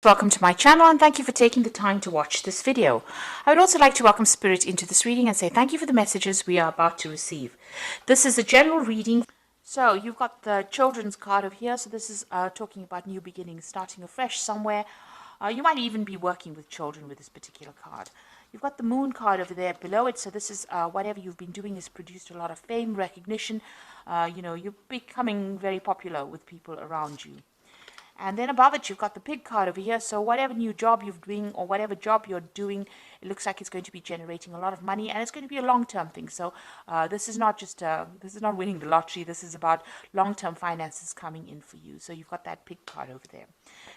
Welcome to my channel and thank you for taking the time to watch this video. I would also like to welcome Spirit into this reading and say thank you for the messages we are about to receive. This is a general reading. So you've got the children's card over here. So this is talking about new beginnings, starting afresh somewhere. You might even be working with children with this particular card. You've got the moon card over there below it. So this is whatever you've been doing has produced a lot of fame, recognition. You're becoming very popular with people around you. And then above it, you've got the pig card over here. So whatever new job you're doing or whatever job you're doing, it looks like it's going to be generating a lot of money and it's going to be a long-term thing. So this is not just, this is not winning the lottery. This is about long-term finances coming in for you. So you've got that pig card over there.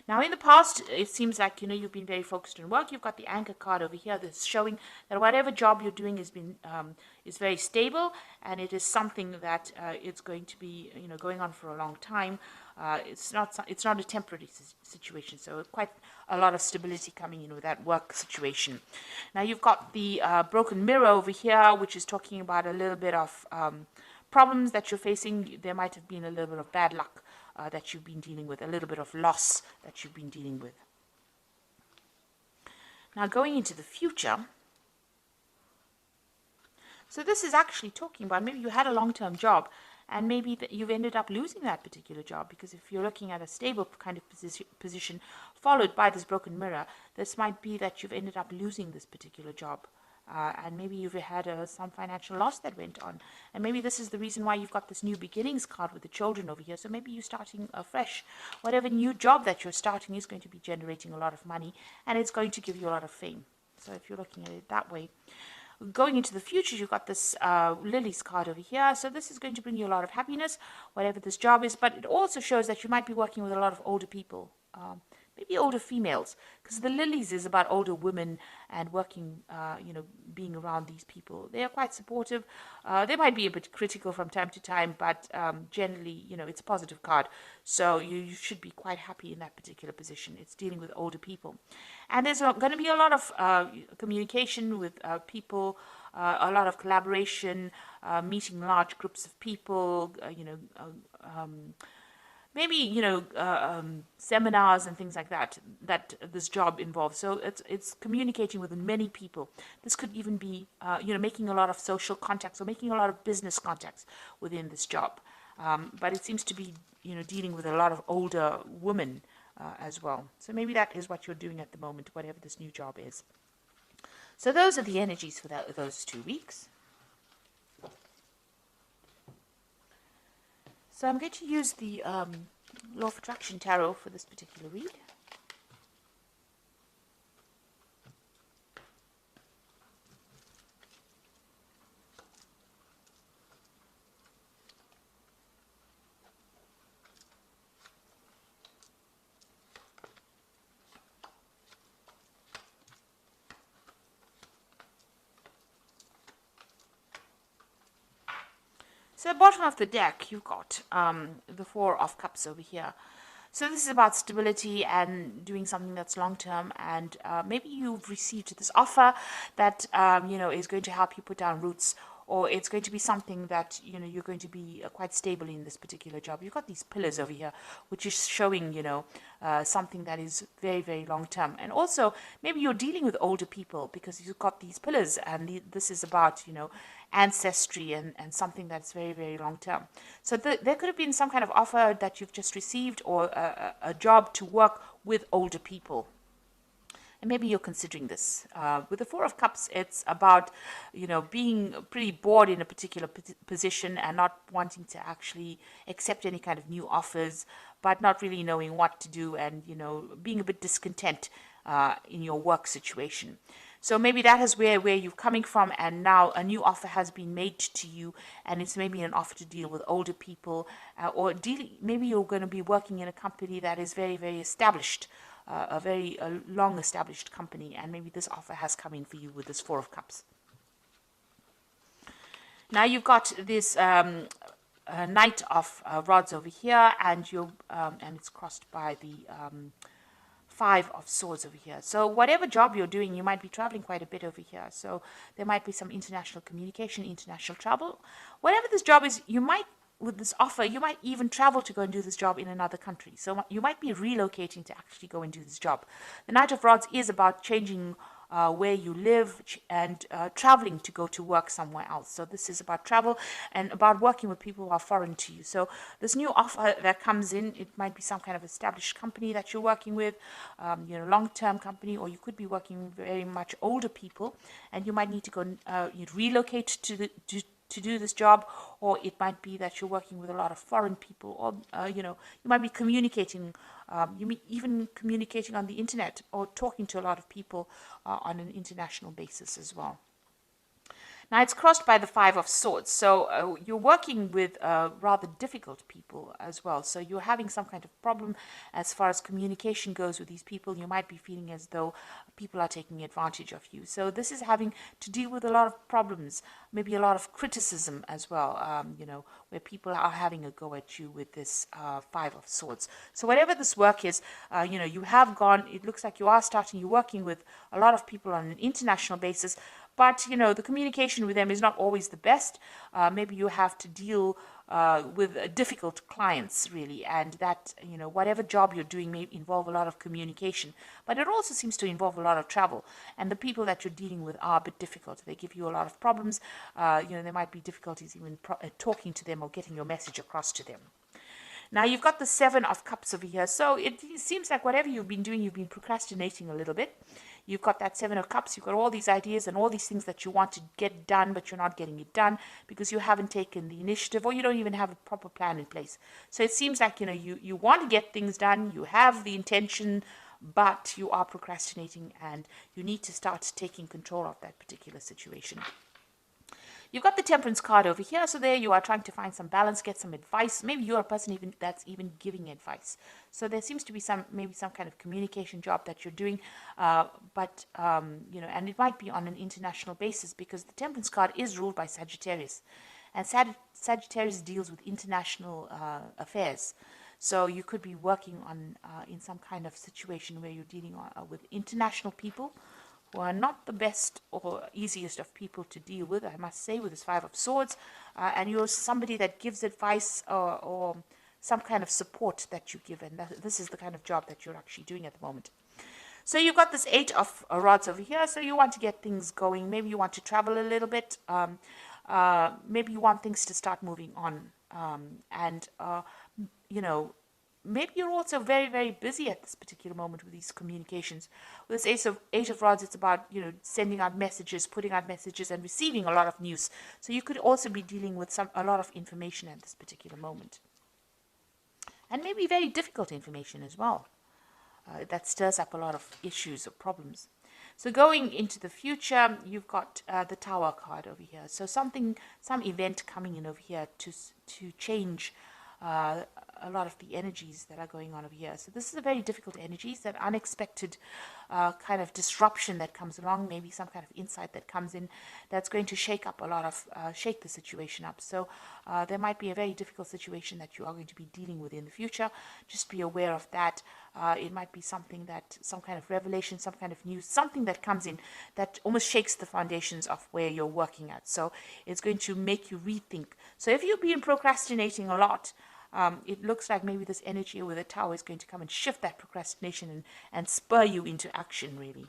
Now in the past, it seems like, you've been very focused on work. You've got the anchor card over here that's showing that whatever job you're doing is very stable and it is something that it's going to be, going on for a long time. It's not a temporary situation, so quite a lot of stability coming in with that work situation. Now you've got the broken mirror over here, which is talking about a little bit of problems that you're facing. There might have been a little bit of bad luck that you've been dealing with, a little bit of loss that you've been dealing with. Now going into the future, so this is actually talking about maybe you had a long-term job and maybe you've ended up losing that particular job, because if you're looking at a stable kind of position followed by this broken mirror, this might be that you've ended up losing this particular job. And maybe you've had some financial loss that went on. And maybe this is the reason why you've got this new beginnings card with the children over here. So maybe you're starting afresh. Whatever new job that you're starting is going to be generating a lot of money and it's going to give you a lot of fame. So if you're looking at it that way. Going into the future, you've got this Lily's card over here. So this is going to bring you a lot of happiness, whatever this job is. But it also shows that you might be working with a lot of older people, maybe older females, because the Lilies is about older women and working, being around these people. They are quite supportive. They might be a bit critical from time to time, but generally, it's a positive card. So you should be quite happy in that particular position. It's dealing with older people. And there's going to be a lot of communication with people, a lot of collaboration, meeting large groups of people, maybe seminars and things like that this job involves. So it's communicating with many people. This could even be making a lot of social contacts or making a lot of business contacts within this job. But it seems to be dealing with a lot of older women as well. So maybe that is what you're doing at the moment, whatever this new job is. So those are the energies for those 2 weeks. So I'm going to use the Law of Attraction Tarot for this particular read. So bottom of the deck, you've got the Four of Cups over here. So this is about stability and doing something that's long-term, and maybe you've received this offer that, is going to help you put down roots, or it's going to be something that, you're going to be quite stable in this particular job. You've got these pillars over here, which is showing, something that is very, very long-term. And also, maybe you're dealing with older people because you've got these pillars, and this is about, ancestry and something that's very, very long-term. So there could have been some kind of offer that you've just received, or a job to work with older people. And maybe you're considering this. With the Four of Cups, it's about, being pretty bored in a particular position and not wanting to actually accept any kind of new offers, but not really knowing what to do and, being a bit discontent in your work situation. So maybe that is where you're coming from, and now a new offer has been made to you, and it's maybe an offer to deal with older people, or maybe you're going to be working in a company that is very, very established, a very long-established company, and maybe this offer has come in for you with this Four of Cups. Now you've got this Knight of Rods over here, and it's crossed by the Five of Swords over here. So whatever job you're doing, you might be traveling quite a bit over here. So there might be some international communication, international travel. Whatever this job is, you might with this offer, you might even travel to go and do this job in another country. So you might be relocating to actually go and do this job. The Knight of Rods is about changing where you live and traveling to go to work somewhere else. So this is about travel and about working with people who are foreign to you. So this new offer that comes in, it might be some kind of established company that you're working with, long-term company, or you could be working with very much older people, and you might need to go you'd relocate to do this job, or it might be that you're working with a lot of foreign people, or you might be communicating, you may even communicating on the internet or talking to a lot of people on an international basis as well. Now it's crossed by the Five of Swords, so you're working with rather difficult people as well. So you're having some kind of problem as far as communication goes with these people. You might be feeling as though people are taking advantage of you. So this is having to deal with a lot of problems, maybe a lot of criticism as well, where people are having a go at you with this Five of Swords. So whatever this work is, you have gone, it looks like you're working with a lot of people on an international basis, but, the communication with them is not always the best. Maybe you have to deal with difficult clients, really. And that, whatever job you're doing may involve a lot of communication. But it also seems to involve a lot of travel. And the people that you're dealing with are a bit difficult. They give you a lot of problems. There might be difficulties even talking to them or getting your message across to them. Now you've got the Seven of Cups over here. So it seems like whatever you've been doing, you've been procrastinating a little bit. You've got that Seven of Cups. You've got all these ideas and all these things that you want to get done, but you're not getting it done because you haven't taken the initiative, or you don't even have a proper plan in place. So it seems like, you want to get things done. You have the intention, but you are procrastinating, and you need to start taking control of that particular situation. You've got the Temperance card over here, so there you are trying to find some balance, get some advice. Maybe you're a person that's even giving advice. So there seems to be maybe some kind of communication job that you're doing, and it might be on an international basis, because the Temperance card is ruled by Sagittarius, and Sagittarius deals with international affairs. So you could be working on in some kind of situation where you're dealing with international people, who are not the best or easiest of people to deal with, I must say, with this Five of Swords. And you're somebody that gives advice or some kind of support that you give. And this is the kind of job that you're actually doing at the moment. So you've got this Eight of Rods over here. So you want to get things going. Maybe you want to travel a little bit. Maybe you want things to start moving on. Maybe you're also very, very busy at this particular moment with these communications. With this Eight of Rods, it's about, sending out messages, putting out messages, and receiving a lot of news. So you could also be dealing with a lot of information at this particular moment. And maybe very difficult information as well. That stirs up a lot of issues or problems. So going into the future, you've got the Tower card over here. So some event coming in over here to change a lot of the energies that are going on over here. So this is a very difficult energy. It's that unexpected kind of disruption that comes along, maybe some kind of insight that comes in that's going to shake the situation up. So there might be a very difficult situation that you are going to be dealing with in the future. Just be aware of that. It might be some kind of revelation, some kind of news, something that comes in that almost shakes the foundations of where you're working at. So it's going to make you rethink. So if you've been procrastinating a lot, it looks like maybe this energy with the Tower is going to come and shift that procrastination and spur you into action, really.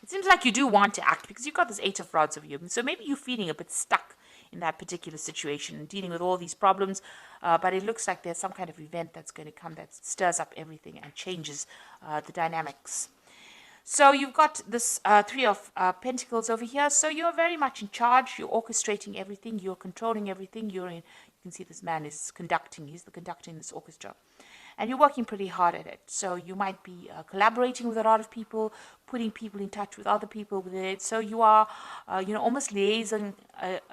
It seems like you do want to act because you've got this Eight of Rods over you. So maybe you're feeling a bit stuck in that particular situation and dealing with all these problems. But it looks like there's some kind of event that's going to come that stirs up everything and changes the dynamics. So you've got this Three of Pentacles over here. So you're very much in charge. You're orchestrating everything. You're controlling everything. You can see this man is conducting. He's the conductor in this orchestra. And you're working pretty hard at it. So you might be collaborating with a lot of people, putting people in touch with other people with it. So you are, almost liaison,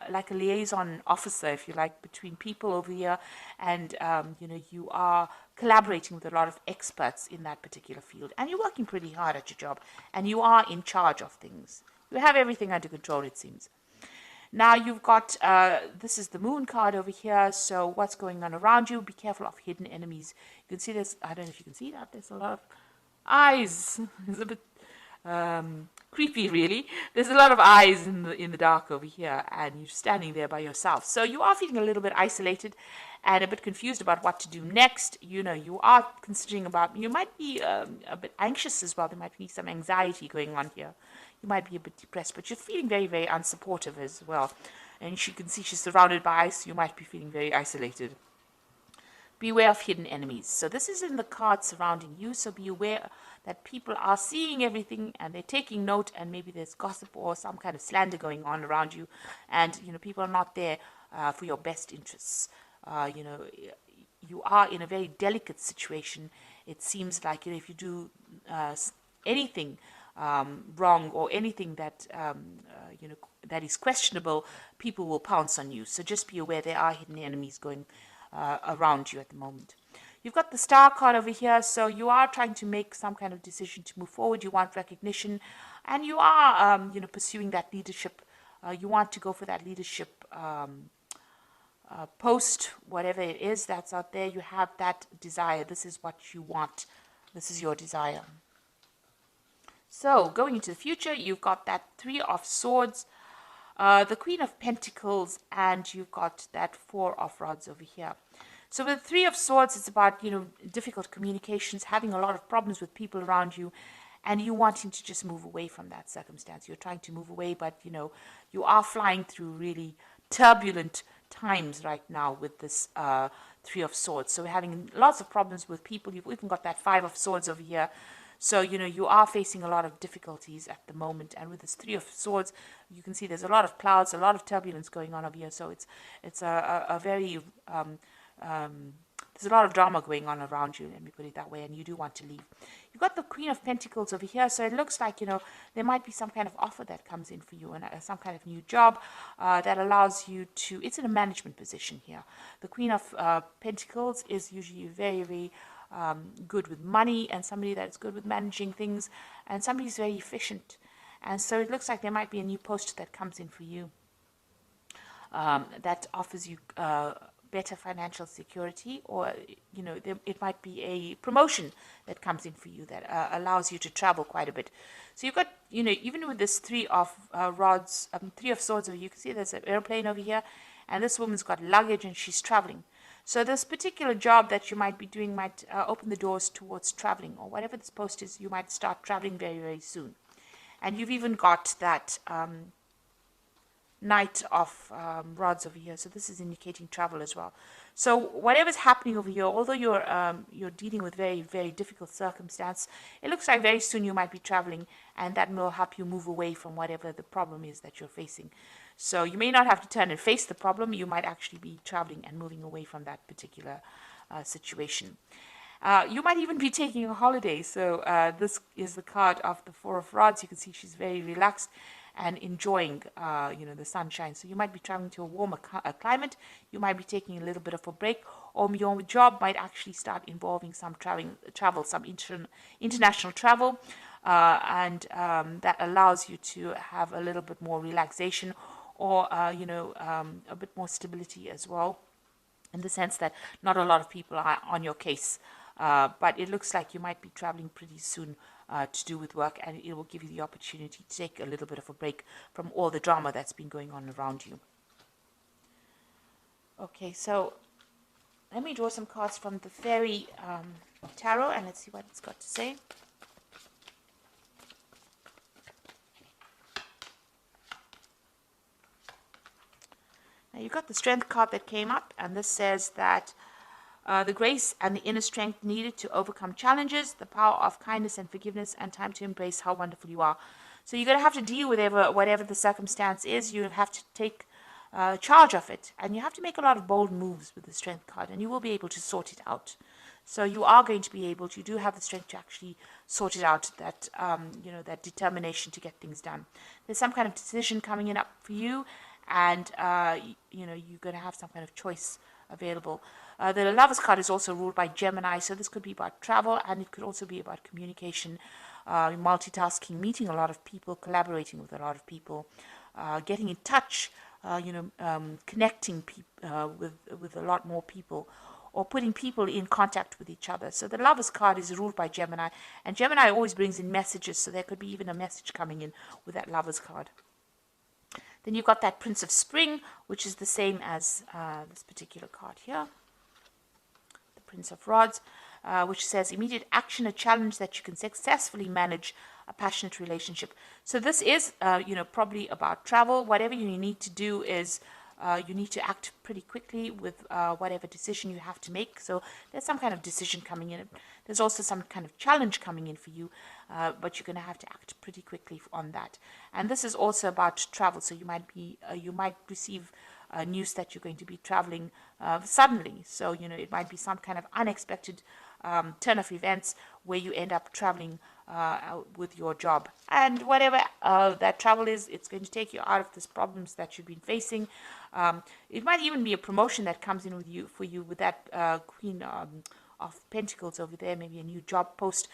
like a liaison officer, if you like, between people over here. And, you are collaborating with a lot of experts in that particular field. And you're working pretty hard at your job. And you are in charge of things. You have everything under control, it seems. Now you've got, this is the Moon card over here, so what's going on around you? Be careful of hidden enemies. You can see this, I don't know if you can see that, there's a lot of eyes. It's a bit creepy, really. There's a lot of eyes in the dark over here, and you're standing there by yourself. So you are feeling a little bit isolated and a bit confused about what to do next. You know, you are considering about, you might be a bit anxious as well. There might be some anxiety going on here. You might be a bit depressed, but you're feeling very, very unsupportive as well. And you can see she's surrounded by ice. You might be feeling very isolated. Beware of hidden enemies. So this is in the card surrounding you. So be aware that people are seeing everything and they're taking note, and maybe there's gossip or some kind of slander going on around you. And, you know, people are not there for your best interests. You know, you are in a very delicate situation. It seems like, you know, if you do anything wrong or anything that, you know, that is questionable, people will pounce on you. So just be aware there are hidden enemies going around you at the moment. You've got the star card over here, so you are trying to make some kind of decision to move forward. You want recognition, and you are, you know, pursuing that leadership. You want to go for that leadership post, whatever it is that's out there. You have that desire. This is what you want. This is your desire. So going into the future, you've got that Three of Swords, the Queen of Pentacles, and you've got that Four of Rods over here. So with the Three of Swords, it's about, you know, difficult communications, having a lot of problems with people around you, and you wanting to just move away from that circumstance. You're trying to move away, but, you know, you are flying through really turbulent times right now with this Three of Swords. So we're having lots of problems with people. You've even got that Five of Swords over here. So, you know, you are facing a lot of difficulties at the moment. And with this Three of Swords, you can see there's a lot of clouds, a lot of turbulence going on over here. So it's a very, there's a lot of drama going on around you, let me put it that way, and you do want to leave. You've got the Queen of Pentacles over here. So it looks like, you know, there might be some kind of offer that comes in for you, and some kind of new job that allows you to, it's in a management position here. The Queen of Pentacles is usually very, very good with money, and somebody that's good with managing things, and somebody who's very efficient. And so it looks like there might be a new post that comes in for you that offers you better financial security, or, you know, it might be a promotion that comes in for you that allows you to travel quite a bit. So you've got, you know, even with this Three of Rods, Three of Swords over, you can see there's an airplane over here, and this woman's got luggage and she's traveling. So this particular job that you might be doing might open the doors towards traveling, or whatever this post is, you might start traveling very, very soon. And you've even got that Knight of Rods over here. So this is indicating travel as well. So whatever's happening over here, although you're dealing with very, very difficult circumstance, it looks like very soon you might be traveling, and that will help you move away from whatever the problem is that you're facing. So you may not have to turn and face the problem. You might actually be traveling and moving away from that particular situation. You might even be taking a holiday. So this is the card of the Four of Rods. You can see she's very relaxed and enjoying, you know, the sunshine. So you might be traveling to a warmer climate. You might be taking a little bit of a break, or your job might actually start involving some travel, some international travel, and that allows you to have a little bit more relaxation, or, you know, a bit more stability as well, in the sense that not a lot of people are on your case. But it looks like you might be traveling pretty soon to do with work, and it will give you the opportunity to take a little bit of a break from all the drama that's been going on around you. Okay, so let me draw some cards from the Fairy Tarot, and let's see what it's got to say. Now you've got the Strength card that came up, and this says that the grace and the inner strength needed to overcome challenges, the power of kindness and forgiveness, and time to embrace how wonderful you are. So you're going to have to deal with whatever the circumstance is. You have to take charge of it, and you have to make a lot of bold moves with the Strength card, and you will be able to sort it out. So you are going to be able to, you do have the strength to actually sort it out, that, you know, that determination to get things done. There's some kind of decision coming in up for you, and, you know, you're going to have some kind of choice available. The Lovers card is also ruled by Gemini, so this could be about travel, and it could also be about communication, multitasking, meeting a lot of people, collaborating with a lot of people, getting in touch, you know, connecting with a lot more people, or putting people in contact with each other. So the Lovers card is ruled by Gemini, and Gemini always brings in messages, so there could be even a message coming in with that Lovers card. Then you've got that Prince of Spring, which is the same as this particular card here. The Prince of Rods, which says immediate action, a challenge that you can successfully manage, a passionate relationship. So this is, probably about travel. Whatever you need to do is you need to act pretty quickly with whatever decision you have to make. So there's some kind of decision coming in. There's also some kind of challenge coming in for you, but you're going to have to act pretty quickly on that. And this is also about travel. So you might receive news that you're going to be traveling suddenly. So it might be some kind of unexpected turn of events where you end up traveling with your job, and whatever that travel is, it's going to take you out of these problems that you've been facing. It might even be a promotion that comes in for you with that Queen of Pentacles over there, maybe a new job post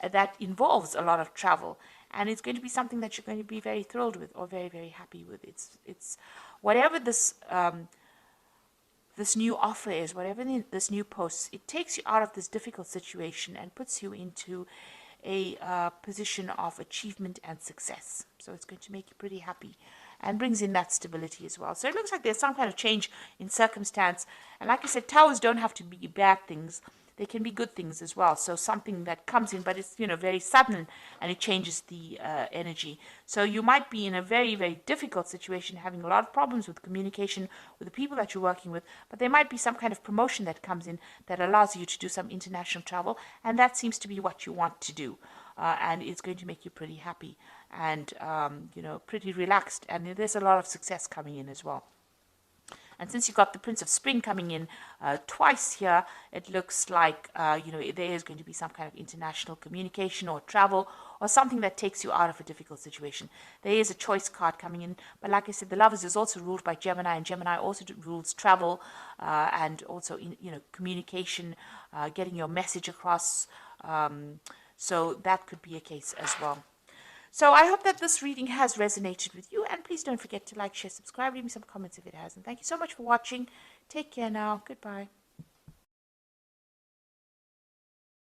that involves a lot of travel, and it's going to be something that you're going to be very thrilled with or very, very happy with. It's whatever this new offer is, whatever this new post, it takes you out of this difficult situation and puts you into a position of achievement and success. So it's going to make you pretty happy and brings in that stability as well. So it looks like there's some kind of change in circumstance. And like I said, towers don't have to be bad things. They can be good things as well. So something that comes in, but it's, very sudden, and it changes the energy. So you might be in a very, very difficult situation, having a lot of problems with communication with the people that you're working with, but there might be some kind of promotion that comes in that allows you to do some international travel, and that seems to be what you want to do. And it's going to make you pretty happy and, pretty relaxed. And there's a lot of success coming in as well. And since you've got the Prince of Spring coming in twice here, it looks like, there is going to be some kind of international communication or travel or something that takes you out of a difficult situation. There is a choice card coming in. But like I said, the Lovers is also ruled by Gemini, and Gemini also rules travel and also, communication, getting your message across. So that could be a case as well. So I hope that this reading has resonated with you, and please don't forget to like, share, subscribe, leave me some comments if it has. And thank you so much for watching. Take care now. Goodbye.